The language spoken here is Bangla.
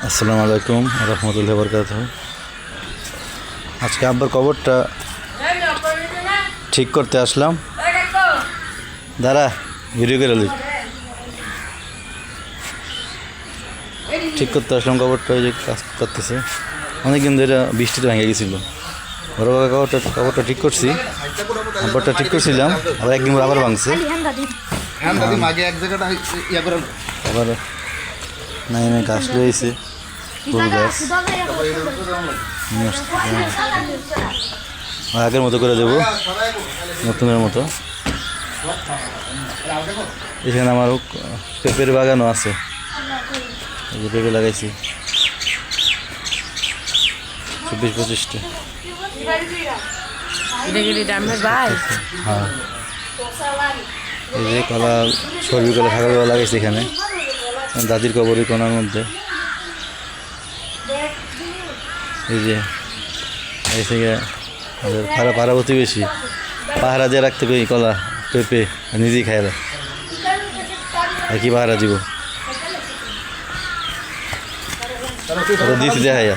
আসসালামু আলাইকুম রহমতুল্লাহি বরকাতুহু। আজকে আব্বার কবরটা ঠিক করতে আসলাম। দাঁড়া, ভিডিও করে লই। ঠিক করতে আসলাম কবরটা, ওই যে কাজ করতেছে। অনেকদিন ধরে বৃষ্টিতে ভেঙে গেছিলো। বড় বড় কবরটা ঠিক করছি, আব্বারটা ঠিক করছিলাম, আবার একদিন আবার ভাঙছে। আবার নাই নাই গাছ রয়েছে, ফুল গাছ। আগের মতো করে দেবো, নতুনের মতো। এখানে আমার পেঁপের বাগানও আছে, এই যে পেঁপে লাগাইছি 24-25টা। হ্যাঁ, এই যে কলা, সবজি কলা, ছাগল কলা লাগাইছি এখানে দাদির কবরের কোনার মধ্যে। এই যে এই থেকে পাড়া প্রতিবেশী পাহারা দিয়ে রাখতে কই কলা পেঁপে নিজেই খাই আর কি পাহারা দিব দিতে দেখাইয়া।